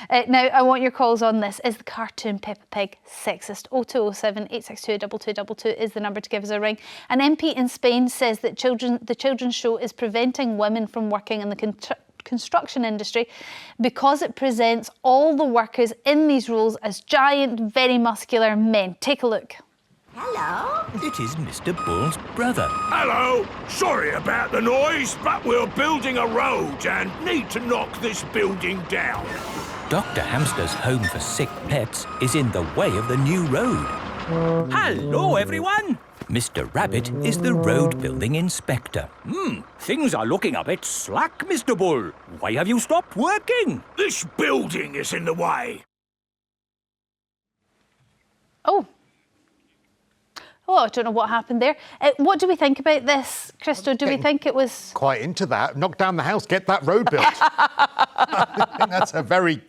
Now, I want your calls on this. Is the cartoon Peppa Pig sexist? 0207 862 2222 is the number to give us a ring. An MP in Spain says that the children's show is preventing women from working in the construction industry because it presents all the workers in these roles as giant, very muscular men. Take a look. Hello? It is Mr. Bull's brother. Hello. Sorry about the noise, but we're building a road and need to knock this building down. Dr. Hamster's home for sick pets is in the way of the new road. Hello, everyone. Mr. Rabbit is the road building inspector. Things are looking a bit slack, Mr. Bull. Why have you stopped working? This building is in the way. Oh, I don't know what happened there. What do we think about this, Cristo? Do we think it was... Quite into that. Knock down the house, get that road built. I think that's a very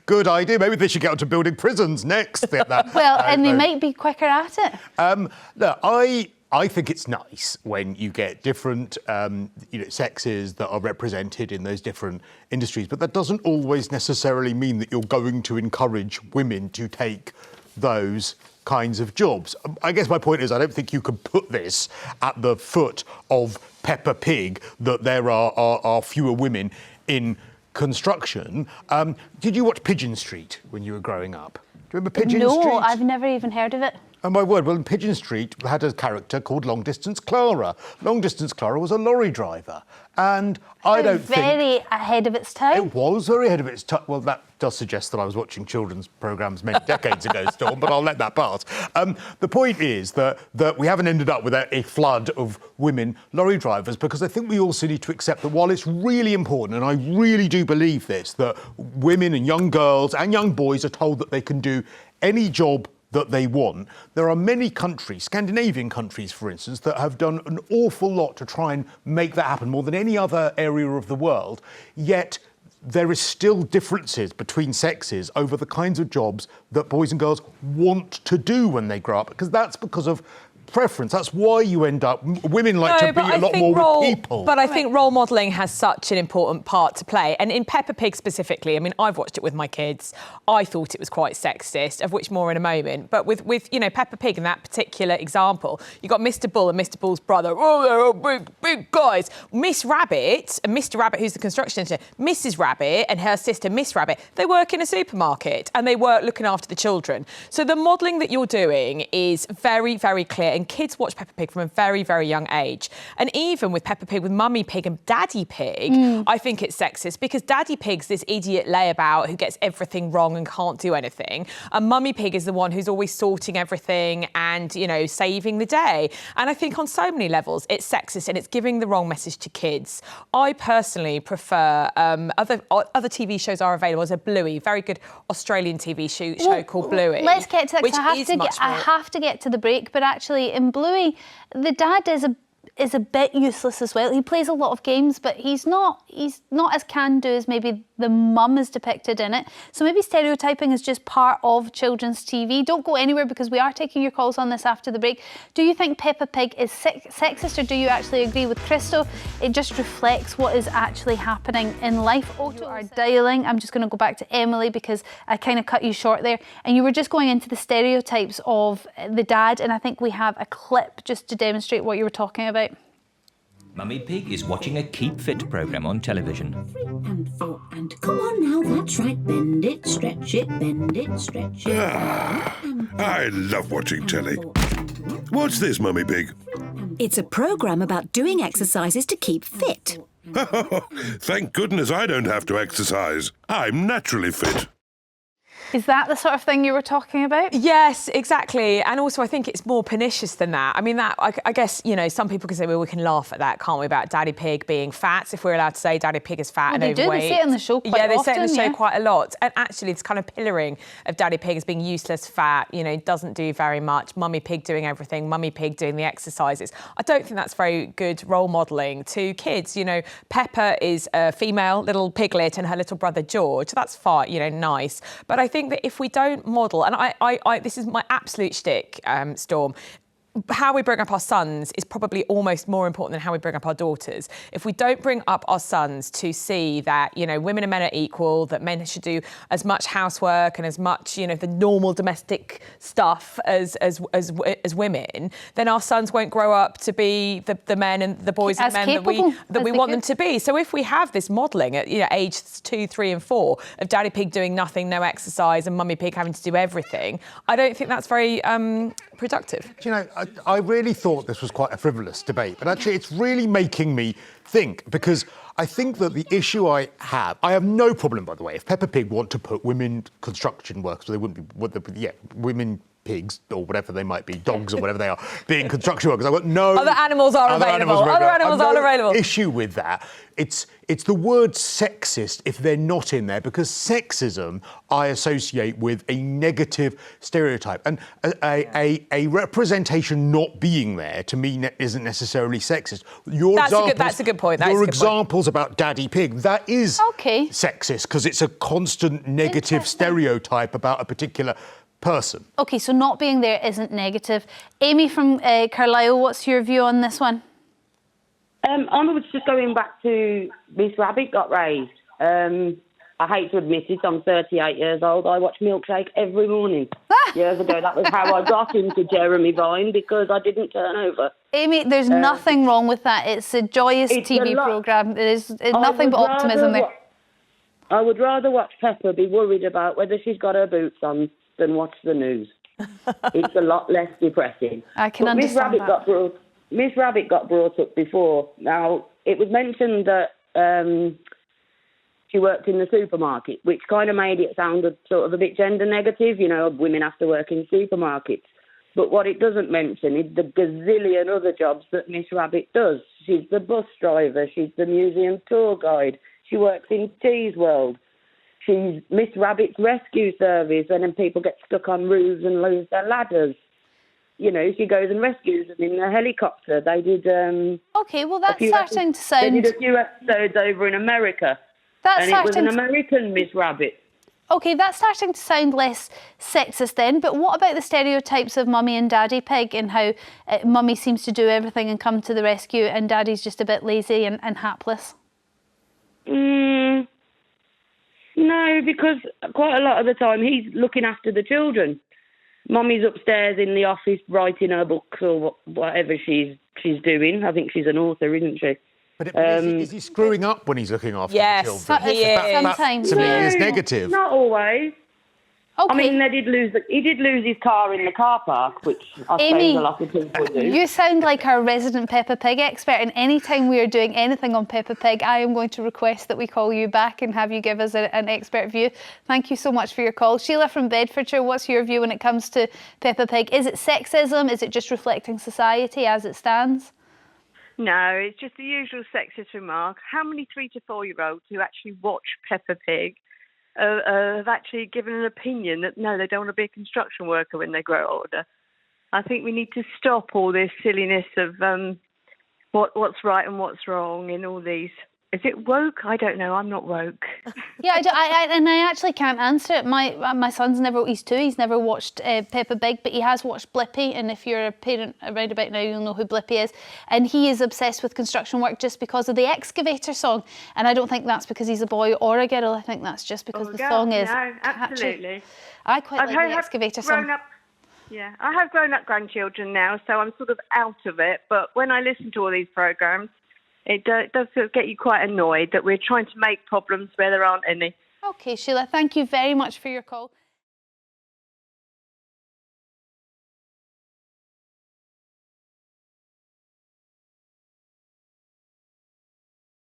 good idea. Maybe they should get on to building prisons next. And they might be quicker at it. Look, I think it's nice when you get different sexes that are represented in those different industries, but that doesn't always necessarily mean that you're going to encourage women to take those kinds of jobs. I guess my point is I don't think you can put this at the foot of Peppa Pig, that there are fewer women in construction. Did you watch Pigeon Street when you were growing up? Do you remember Pigeon Street? No, I've never even heard of it. Oh, my word. Well, Pigeon Street had a character called Long Distance Clara. Long Distance Clara was a lorry driver. And I don't think... Very ahead of its time. It was very ahead of its time. Well, that does suggest that I was watching children's programmes many decades ago, Storm, but I'll let that pass. The point is that we haven't ended up with a flood of women lorry drivers, because I think we also need to accept that while it's really important, and I really do believe this, that women and young girls and young boys are told that they can do any job that they want. There are many countries, Scandinavian countries, for instance, that have done an awful lot to try and make that happen, more than any other area of the world. Yet there is still differences between sexes over the kinds of jobs that boys and girls want to do when they grow up, because of preference. That's why you end up... Women like to be a lot more with people. But I think role modelling has such an important part to play. And in Peppa Pig specifically, I mean, I've watched it with my kids. I thought it was quite sexist, of which more in a moment. But with Peppa Pig in that particular example, you've got Mr. Bull and Mr. Bull's brother. Oh, they're all big guys. Miss Rabbit and Mr. Rabbit, who's the construction engineer, Mrs. Rabbit and her sister, Miss Rabbit, they work in a supermarket and they work looking after the children. So the modelling that you're doing is very, very clear. And kids watch Peppa Pig from a very, very young age. And even with Peppa Pig, with Mummy Pig and Daddy Pig, I think it's sexist, because Daddy Pig's this idiot layabout who gets everything wrong and can't do anything. And Mummy Pig is the one who's always sorting everything and, saving the day. And I think on so many levels, it's sexist and it's giving the wrong message to kids. I personally prefer, other TV shows are available. There's a Bluey, very good Australian TV show called Bluey. Let's get to that, because I have to get to the break, but actually in Bluey, the dad is a bit useless as well. He plays a lot of games, but he's not as can-do as maybe the mum is depicted in it. So maybe stereotyping is just part of children's TV. Don't go anywhere, because we are taking your calls on this after the break. Do you think Peppa Pig is sexist, or do you actually agree with Cristo? It just reflects what is actually happening in life. You are dialing. I'm just going to go back to Emily, because I kind of cut you short there. And you were just going into the stereotypes of the dad, and I think we have a clip just to demonstrate what you were talking about. Mummy Pig is watching a Keep Fit programme on television. 3 and 4 and come on now, that's right. Bend it, stretch it, bend it, stretch it. I love watching telly. What's this, Mummy Pig? It's a programme about doing exercises to keep fit. Thank goodness I don't have to exercise. I'm naturally fit. Is that the sort of thing you were talking about? Yes, exactly. And also I think it's more pernicious than that. I mean, that I guess, some people can say, well, we can laugh at that, can't we, about Daddy Pig being fat, if we're allowed to say Daddy Pig is fat and overweight. They say it on the show quite often. Yeah, they say it on the show quite a lot. And actually, this kind of pillaring of Daddy Pig as being useless, fat, doesn't do very much. Mummy Pig doing everything, Mummy Pig doing the exercises. I don't think that's very good role modelling to kids. Peppa is a female little piglet and her little brother George. That's fine, nice. But I think that if we don't model, and I this is my absolute shtick, Storm, how we bring up our sons is probably almost more important than how we bring up our daughters. If we don't bring up our sons to see that, you know, women and men are equal, that men should do as much housework and as much, you know, the normal domestic stuff as women, then our sons won't grow up to be the men and the boys and men that we want them to be. So if we have this modelling at, you know, age 2, 3 and 4 of Daddy Pig doing nothing, no exercise, and Mummy Pig having to do everything, I don't think that's very productive. You know, I really thought this was quite a frivolous debate, but actually it's really making me think, because I think that the issue I have no problem, by the way, if Peppa Pig want to put women construction workers, so they wouldn't be, women pigs or whatever they might be, dogs or whatever they are, being construction workers. I've got no... Other animals are available. Other animals aren't available. Issue with that. It's the word sexist if they're not in there, because sexism I associate with a negative stereotype, and a representation not being there to me isn't necessarily sexist. That's a good point. Your examples about Daddy Pig, that is sexist, because it's a constant negative stereotype about a particular person. OK, so not being there isn't negative. Amy from Carlisle, what's your view on this one? I was just going back to Miss Rabbit got raised. I hate to admit it, I'm 38 years old. I watch Milkshake every morning. Years ago, that was how I got into Jeremy Vine, because I didn't turn over. Amy, there's nothing wrong with that. It's a joyous TV programme. There's nothing but optimism there. I would rather watch Peppa be worried about whether she's got her boots on than watch the news. It's a lot less depressing. I can understand that. Miss Rabbit got brought up before. Now, it was mentioned that she worked in the supermarket, which kind of made it sound sort of a bit gender negative, you know, women have to work in supermarkets. But what it doesn't mention is the gazillion other jobs that Miss Rabbit does. She's the bus driver, she's the museum tour guide, she works in Tea's World. She's Miss Rabbit's rescue service, and then people get stuck on roofs and lose their ladders. You know, she goes and rescues them in a helicopter. They did... OK, well, that's starting to sound... They did a few episodes over in America. It was an American Miss Rabbit. OK, that's starting to sound less sexist then, but what about the stereotypes of Mummy and Daddy Pig, and how Mummy seems to do everything and come to the rescue and Daddy's just a bit lazy and hapless? No, because quite a lot of the time he's looking after the children. Mummy's upstairs in the office writing her books or whatever she's doing. I think she's an author, isn't she? But is he screwing up when he's looking after the children? Yes, sometimes. To me, is negative. Not always. Okay. I mean, he did lose his car in the car park, which I suppose a lot of people do. You sound like our resident Peppa Pig expert, and any time we are doing anything on Peppa Pig, I am going to request that we call you back and have you give us an expert view. Thank you so much for your call. Sheila from Bedfordshire, what's your view when it comes to Peppa Pig? Is it sexism? Is it just reflecting society as it stands? No, it's just the usual sexist remark. How many 3 to 4-year-olds who actually watch Peppa Pig have actually given an opinion that, no, they don't want to be a construction worker when they grow older? I think we need to stop all this silliness of what's right and what's wrong in all these. Is it woke? I don't know. I'm not woke. Yeah, I actually can't answer it. My son's he's 2, he's never watched Peppa Pig, but he has watched Blippi, and if you're a parent around about now, you'll know who Blippi is. And he is obsessed with construction work just because of the Excavator song. And I don't think that's because he's a boy or a girl. I think that's just because the song is absolutely. catchy. I quite like the Excavator song. Yeah, I have grown-up grandchildren now, so I'm sort of out of it. But when I listen to all these programmes, it does sort of get you quite annoyed that we're trying to make problems where there aren't any. OK, Sheila, thank you very much for your call.